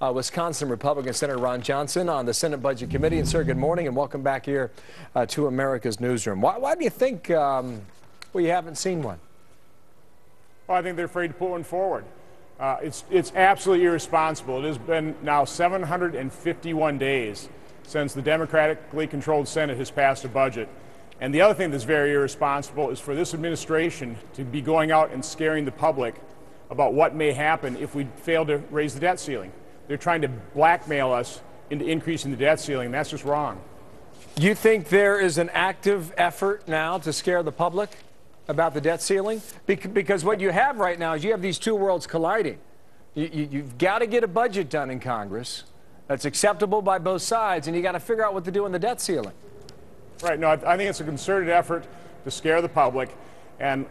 Wisconsin Republican Senator Ron Johnson on the Senate Budget Committee. And, sir, good morning and welcome back here to America's Newsroom. Why do you think we haven't seen one? Well, I think they're afraid to put one forward. It's absolutely irresponsible. It has been now 751 days since the democratically controlled Senate has passed a budget. And the other thing that's very irresponsible is for this administration to be going out and scaring the public about what may happen if we fail to raise the debt ceiling. They're trying to blackmail us into increasing the debt ceiling, and that's just wrong. You think there is an active effort now to scare the public about the debt ceiling? Because what you have right now is you have these two worlds colliding. You've got to get a budget done in Congress that's acceptable by both sides, and you got to figure out what to do on the debt ceiling. Right. No, I think it's a concerted effort to scare the public and,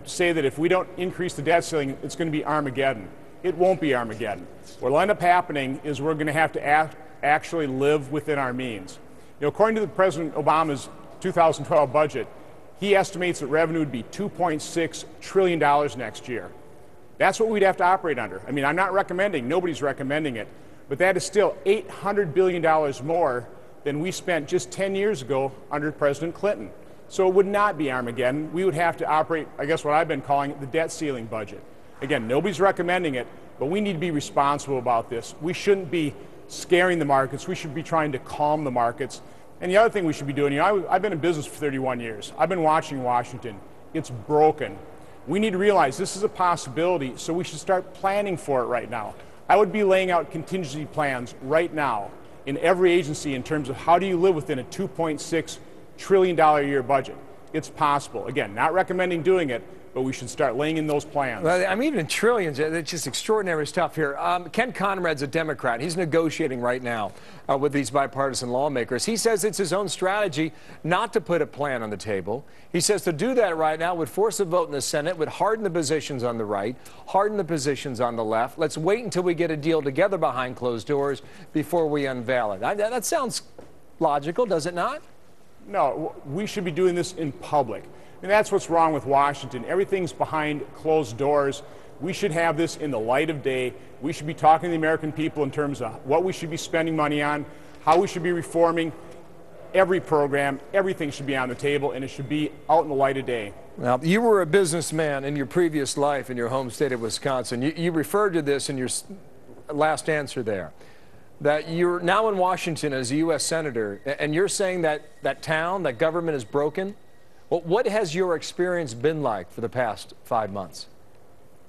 say that if we don't increase the debt ceiling, it's going to be Armageddon. It won't be Armageddon. What'll end up happening is we're going to have to actually live within our means. According to President Obama's 2012 budget, he estimates that revenue would be $2.6 trillion next year. That's what we'd have to operate under. I mean, I'm not recommending, nobody's recommending it, but that is still $800 billion more than we spent just 10 years ago under President Clinton. So it would not be Armageddon. We would have to operate, I guess what I've been calling the debt ceiling budget. Again, nobody's recommending it, but we need to be responsible about this. We shouldn't be scaring the markets. We should be trying to calm the markets. And the other thing we should be doing, I've been in business for 31 years. I've been watching Washington. It's broken. We need to realize this is a possibility, so we should start planning for it right now. I would be laying out contingency plans right now in every agency in terms of how do you live within a $2.6 trillion a year budget. It's possible. Again, not recommending doing it, but we should start laying in those plans. Well, I mean, even in trillions, it's just extraordinary stuff here. Ken Conrad's a Democrat. He's negotiating right now with these bipartisan lawmakers. He says it's his own strategy not to put a plan on the table. He says to do that right now would force a vote in the Senate, would harden the positions on the right, harden the positions on the left. Let's wait until we get a deal together behind closed doors before we unveil it. That sounds logical, does it not? No, we should be doing this in public. And that's what's wrong with Washington. Everything's behind closed doors. We should have this in the light of day. We should be talking to the American people in terms of what we should be spending money on, how we should be reforming every program. Everything should be on the table, and it should be out in the light of day. Now, you were a businessman in your previous life in your home state of Wisconsin. You referred to this in your last answer there, that you're now in Washington as a U.S. Senator, and you're saying that that town, that government is broken. Well, what has your experience been like for the past 5 months?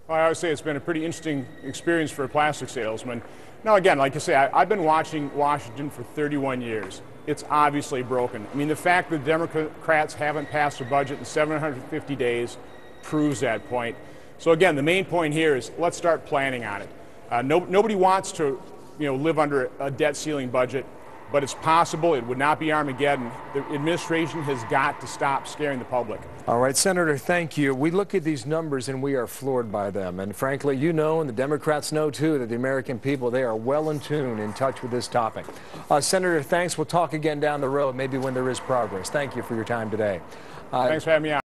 Well, I would say it's been a pretty interesting experience for a plastic salesman. Now, again, like I say, I've been watching Washington for 31 years. It's obviously broken. I mean, the fact that the Democrats haven't passed a budget in 750 days proves that point. So, again, the main point here is let's start planning on it. Nobody wants to, live under a debt ceiling budget. But it's possible. It would not be Armageddon. The administration has got to stop scaring the public. All right, Senator, thank you. We look at these numbers and we are floored by them. And frankly, you know, and the Democrats know too, that the American people, they are well in tune, in touch with this topic. Senator, thanks. We'll talk again down the road, maybe when there is progress. Thank you for your time today. Thanks for having me on.